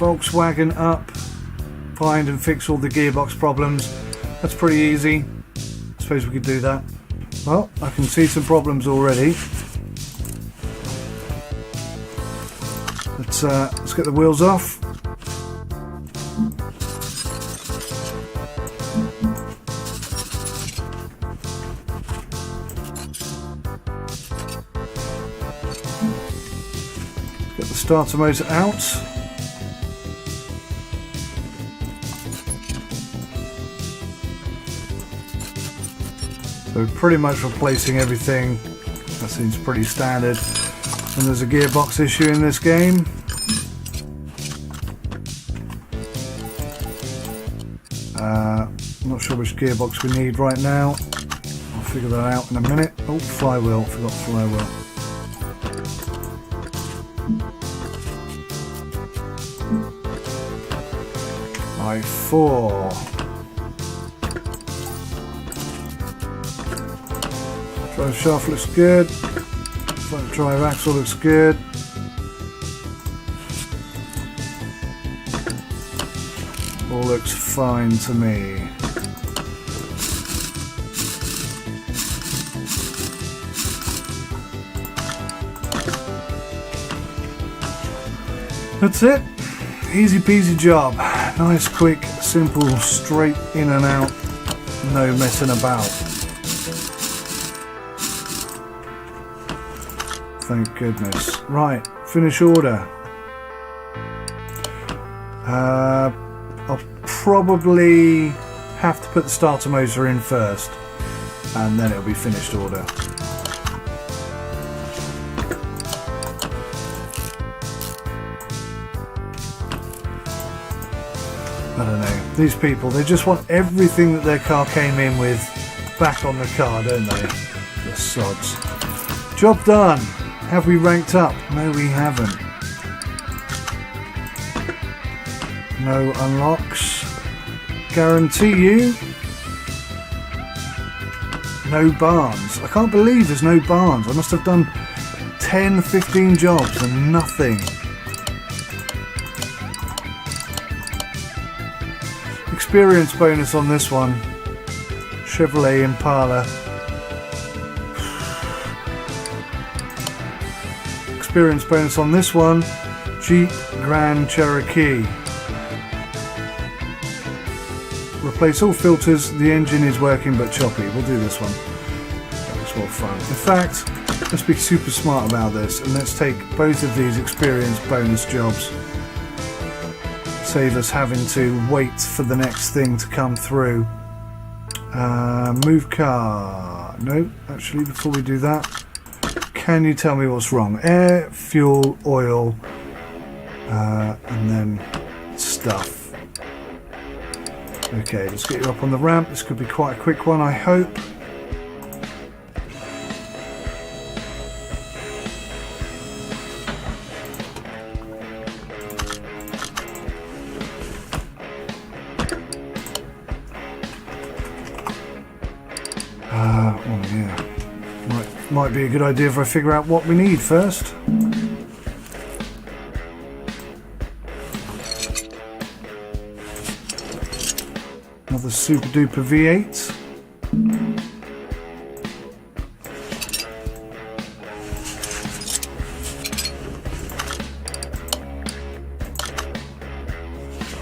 Volkswagen up, find and fix all the gearbox problems. That's pretty easy. I suppose we could do that. Well, I can see some problems already. Let's get the wheels off. Get the starter motor out. So pretty much replacing everything. That seems pretty standard. And there's a gearbox issue in this game. I'm not sure which gearbox we need right now. I'll figure that out in a minute. Oh, flywheel. Forgot flywheel. I4. Drive shaft looks good. Front drive axle looks good. All looks fine to me. That's it. Easy peasy job. Nice, quick, simple, straight in and out. No messing about. Thank goodness. Right, finish order. I'll probably have to put the starter motor in first, and then it'll be finished order. I don't know. These people, they just want everything that their car came in with back on the car, don't they? The sods. Job done. Have we ranked up? No, we haven't. No unlocks. Guarantee you. No barns. I can't believe there's no barns. I must have done 10, 15 jobs and nothing. Experience bonus on this one. Chevrolet Impala. Experience bonus on this one. Jeep Grand Cherokee. Replace all filters. The engine is working but choppy. We'll do this one. That looks more fun. In fact, let's be super smart about this and let's take both of these experience bonus jobs. Save us having to wait for the next thing to come through. Move car. No, actually, before we do that, can you tell me what's wrong? Air, fuel, oil, and then stuff. Okay, let's get you up on the ramp. This could be quite a quick one, I hope. Oh yeah, might be a good idea if I figure out what we need first. Another super duper V8.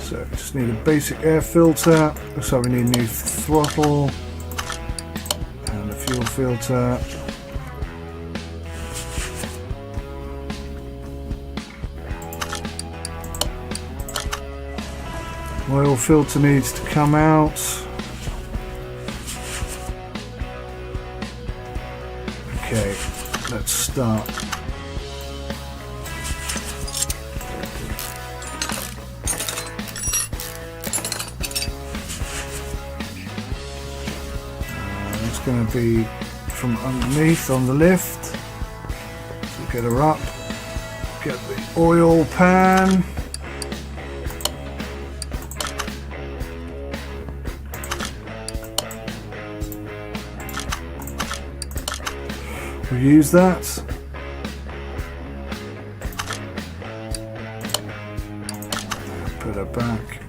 So just need a basic air filter. Looks like we need a new throttle. Fuel filter. Oil filter needs to come out. Okay, let's start. Going to be from underneath on the lift. So get her up, get the oil pan, we'll use that. back.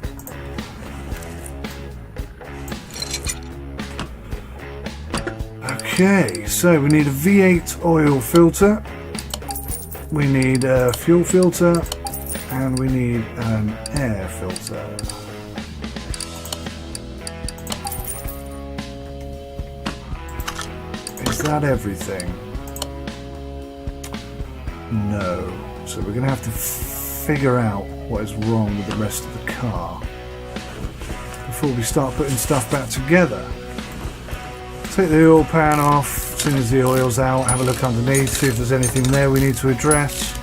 Okay, so we need a V8 oil filter, we need a fuel filter, and we need an air filter. Is that everything? No. So we're going to have to figure out what is wrong with the rest of the car before we start putting stuff back together. Take the oil pan off as soon as the oil's out, have a look underneath, see if there's anything there we need to address.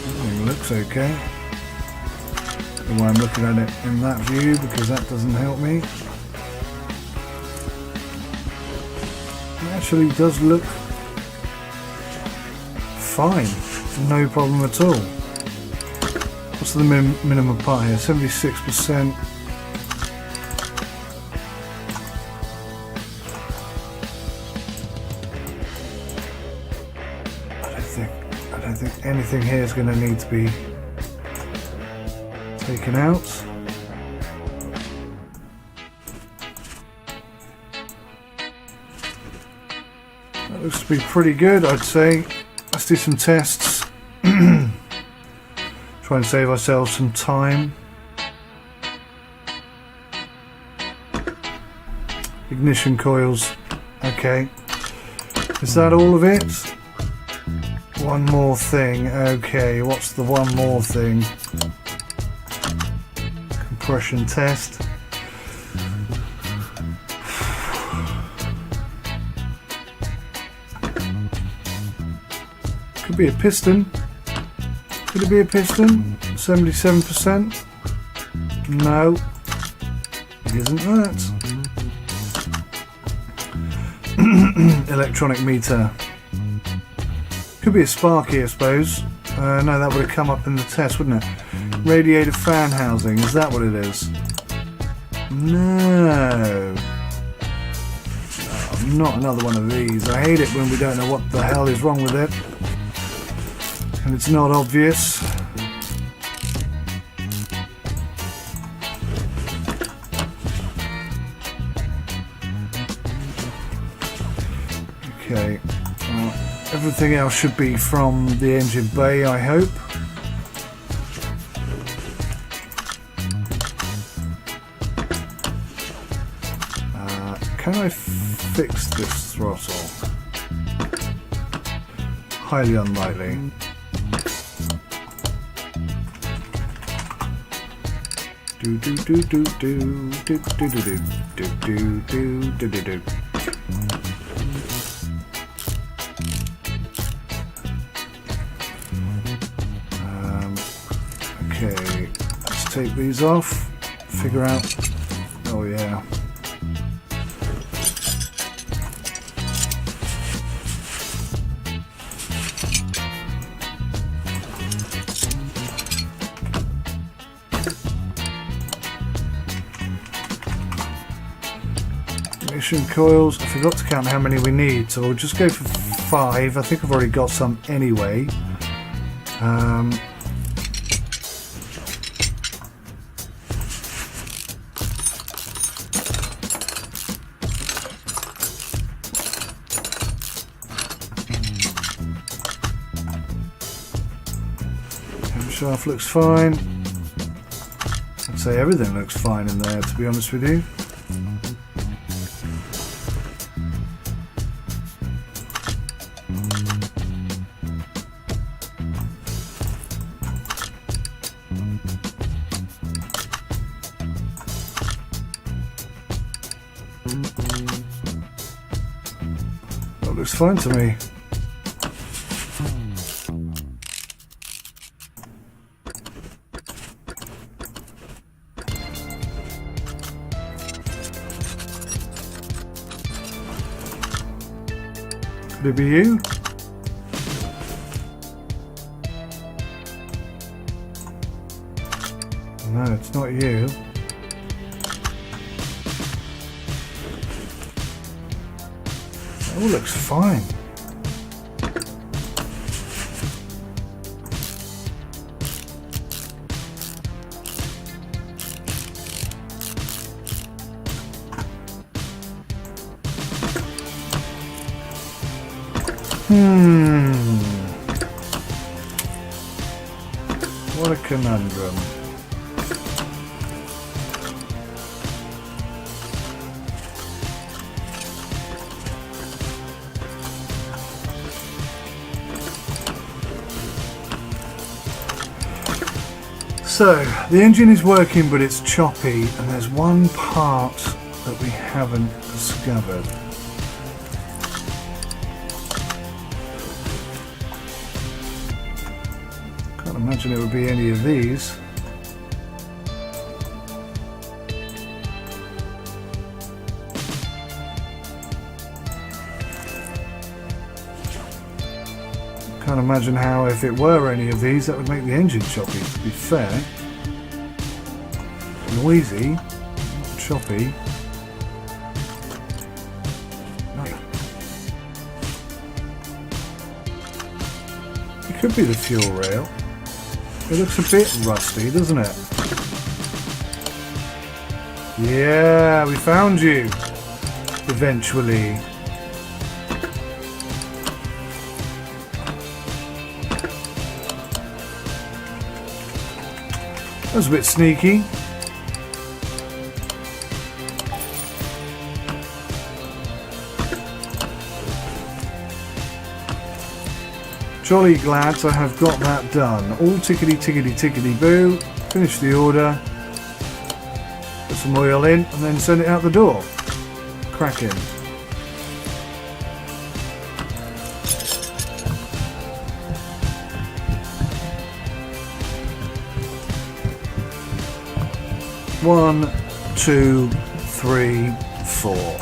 Everything looks okay. I don't know why I'm looking at it in that view, because that doesn't help me. It actually does look fine, no problem at all. What's the minimum part here? 76%. I don't think anything here is going to need to be taken out. That looks to be pretty good, I'd say. Let's do some tests. Try and save ourselves some time. Ignition coils. Okay. Is that all of it? One more thing. Okay, what's the one more thing? Compression test. Could be a piston. Could it be a piston? 77%? No. It isn't that. Electronic meter. Could be a sparky, I suppose. No, that would have come up in the test, wouldn't it? Radiator fan housing. Is that what it is? No. Oh, not another one of these. I hate it when we don't know what the hell is wrong with it. And it's not obvious. Okay, everything else should be from the engine bay, I hope. Can I fix this throttle? Highly unlikely. Do do do do do do do do do do do do do do. Okay, let's take these off. Figure out. Oh yeah. Coils. I forgot to count how many we need, so we'll just go for 5. I think I've already got some anyway. Camshaft looks fine. I'd say everything looks fine in there, to be honest with you. That looks fine to me. Could it be you? No, it's not you. It all looks fine. What a conundrum. So, the engine is working but it's choppy, and there's one part that we haven't discovered. Can't imagine it would be any of these. Can't imagine how, if it were any of these, that would make the engine choppy, to be fair. Noisy, choppy. It could be the fuel rail. It looks a bit rusty, doesn't it? Yeah, we found you. Eventually. That was a bit sneaky. Jolly glad I have got that done. All tickety tickety tickety boo. Finish the order. Put some oil in and then send it out the door. Cracking. One, two, three, four.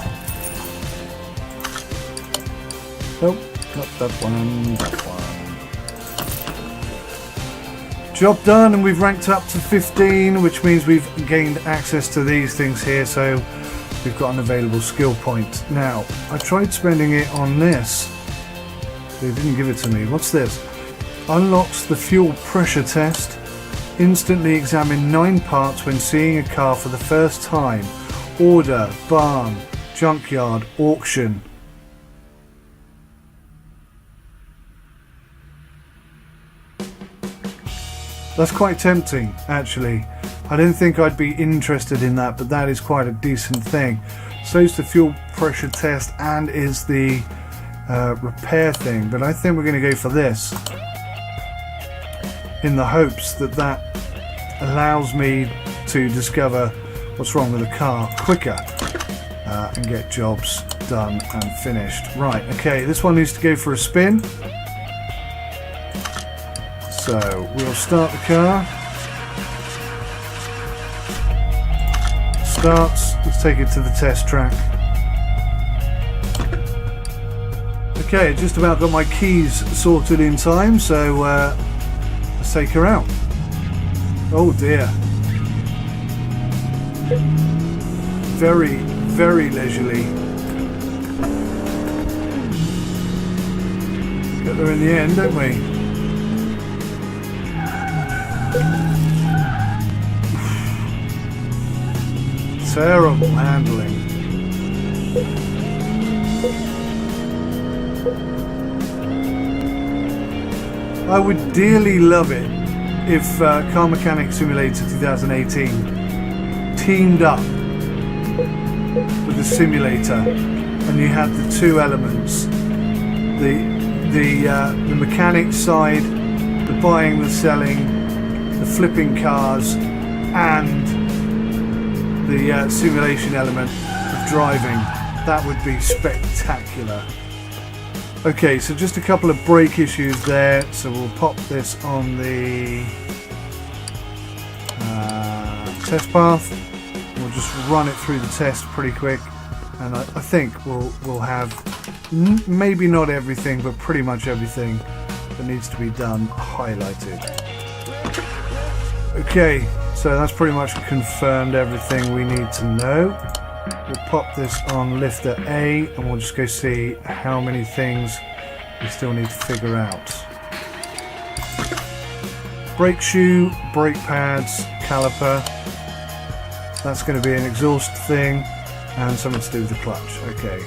Nope, not that one, that one. Job done, and we've ranked up to 15, which means we've gained access to these things here, so we've got an available skill point. Now, I tried spending it on this. They didn't give it to me. What's this? Unlocks the fuel pressure test. Instantly examine 9 parts when seeing a car for the first time. Order, barn, junkyard, auction. That's quite tempting, actually. I didn't think I'd be interested in that, but that is quite a decent thing. So is the fuel pressure test and is the repair thing, but I think we're going to go for this in the hopes that that allows me to discover what's wrong with the car quicker and get jobs done and finished. Right, okay, this one needs to go for a spin. So we'll start the car. Starts. Let's take it to the test track. Okay, just about got my keys sorted in time, so let's take her out. Oh dear. Very, very leisurely. Get there in the end, don't we? Terrible handling. I would dearly love it if Car Mechanic Simulator 2018 teamed up with the simulator and you had the two elements, the mechanic side, the buying, the selling, the flipping cars, and the simulation element of driving. That would be spectacular. Okay, so just a couple of brake issues there, so we'll pop this on the test path. We'll just run it through the test pretty quick, and I think we'll have maybe not everything, but pretty much everything that needs to be done highlighted. Okay, so that's pretty much confirmed everything we need to know. We'll pop this on lifter A and we'll just go see how many things we still need to figure out. Brake shoe, brake pads, caliper. That's going to be an exhaust thing and something to do with the clutch. Okay.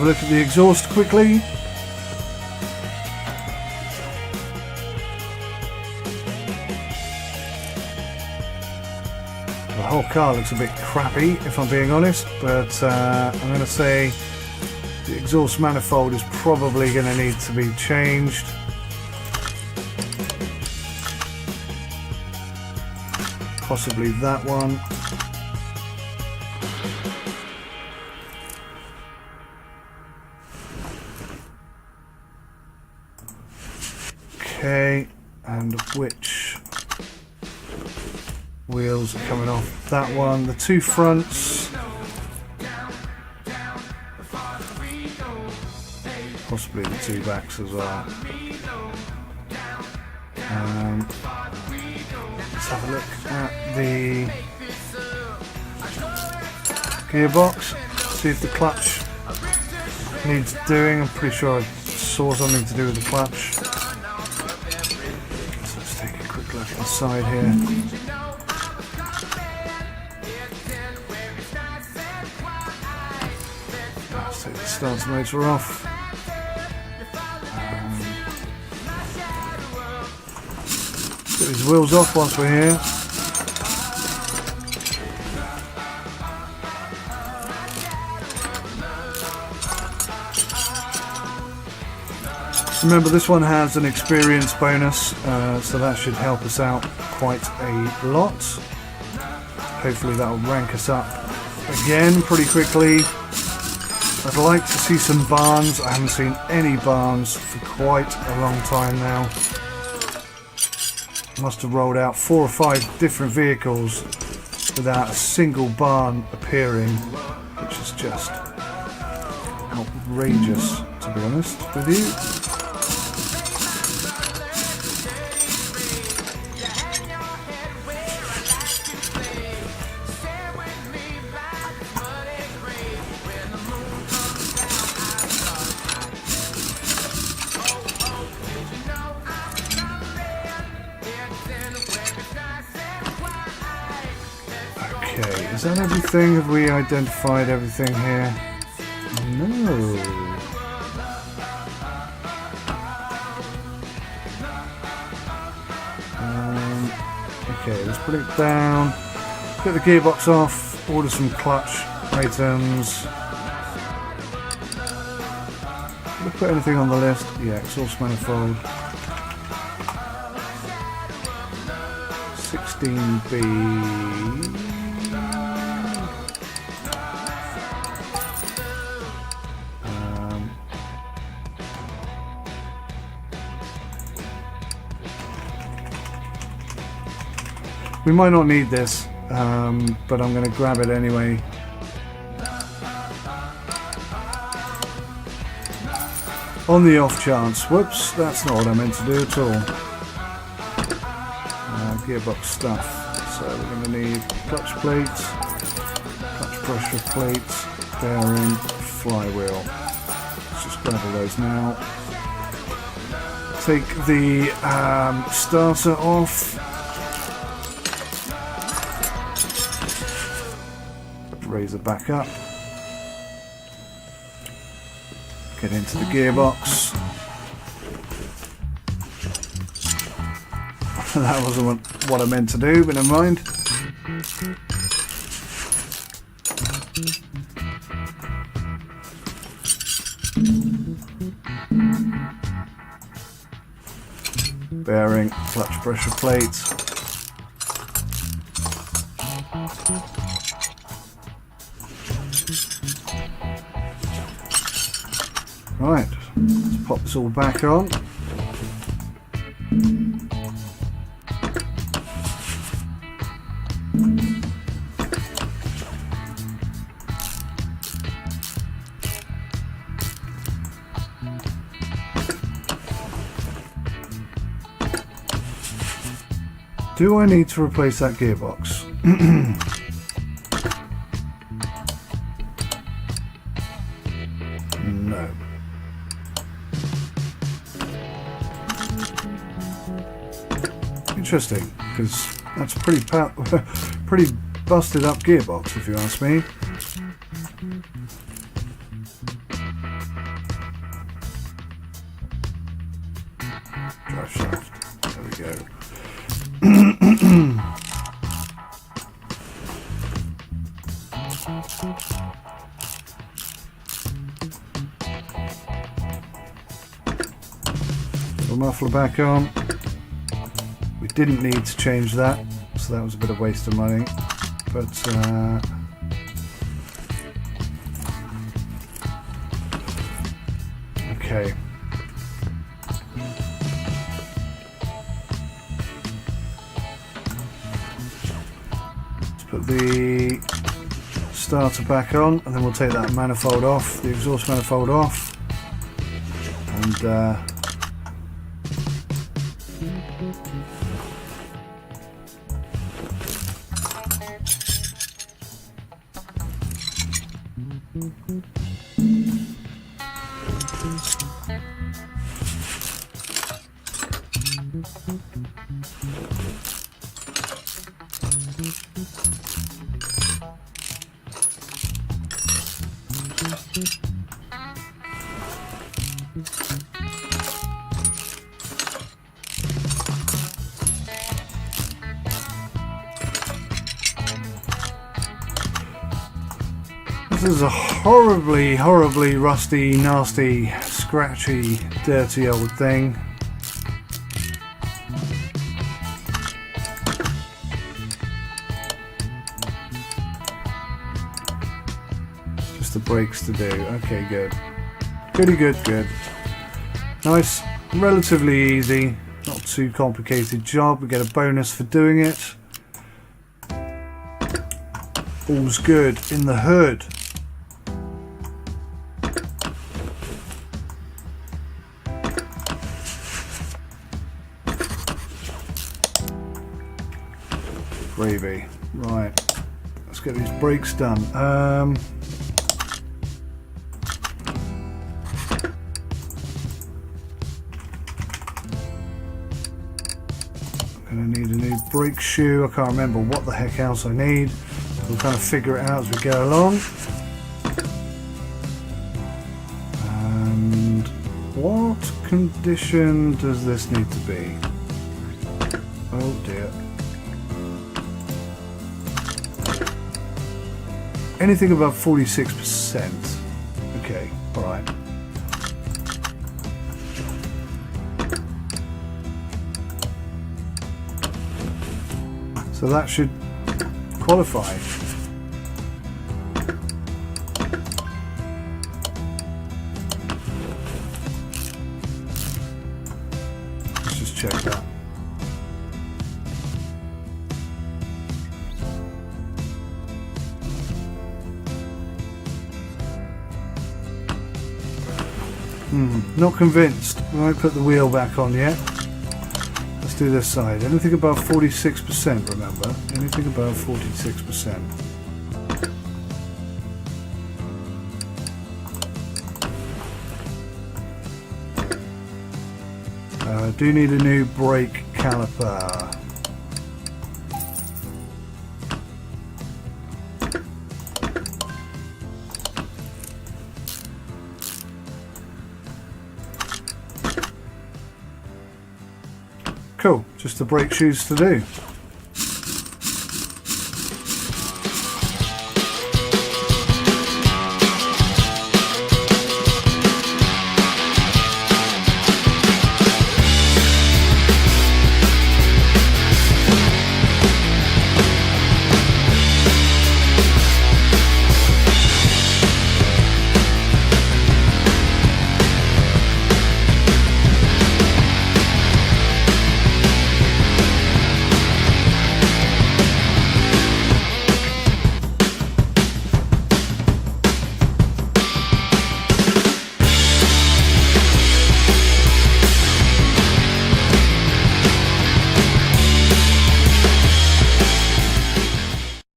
have a look at the exhaust quickly. The whole car looks a bit crappy, if I'm being honest, but I'm going to say the exhaust manifold is probably going to need to be changed. Possibly that one. Okay, and which wheels are coming off? That one. The two fronts. Possibly the two backs as well. Let's have a look at the gearbox, see if the clutch needs doing. I'm pretty sure I saw something to do with the clutch. So let's take a quick look inside here. Let's take the starter motor off. Get these wheels off whilst we're here. Remember, this one has an experience bonus, so that should help us out quite a lot. Hopefully that will rank us up again pretty quickly. I'd like to see some barns. I haven't seen any barns for quite a long time now. Must have rolled out 4 or 5 different vehicles without a single barn appearing, which is just outrageous, to be honest with you. Okay, is that everything? Have we identified everything here? No. Okay, let's put it down. Get the gearbox off. Order some clutch items. Did I put anything on the list? Yeah, exhaust manifold. 16B. We might not need this, but I'm going to grab it anyway. On the off chance. Whoops, that's not what I meant to do at all. Gearbox stuff. So we're going to need clutch plates, clutch pressure plates, bearing, flywheel. Let's just grab all those now. Take the starter off. Raise it back up. Get into the gearbox. That wasn't what I meant to do, but never mind. Bearing, clutch pressure plates. Right, let's pop this all back on. Do I need to replace that gearbox? No. Interesting, because that's a pretty busted up gearbox, if you ask me. Drive shaft. There we go. Put the muffler back on. We didn't need to change that, so that was a bit of waste of money. But okay. Let's put the starter back on, and then we'll take that manifold off, the exhaust manifold off, and this is a horribly, horribly rusty, nasty, scratchy, dirty old thing. Just the brakes to do. Okay, good. Goody good, good. Nice, relatively easy, not too complicated job. We get a bonus for doing it. All's good in the hood. Gravy. Right, let's get these brakes done. I'm gonna need a new brake shoe. I can't remember what the heck else I need. We'll kind of figure it out as we go along. And what condition does this need to be? Oh dear. Anything above 46%. Okay, alright. So that should qualify. Let's just check that. Not convinced. We won't put the wheel back on yet. Let's do this side. Anything above 46%, remember? Anything above 46%. I do need a new brake caliper. Cool, just the brake shoes to do.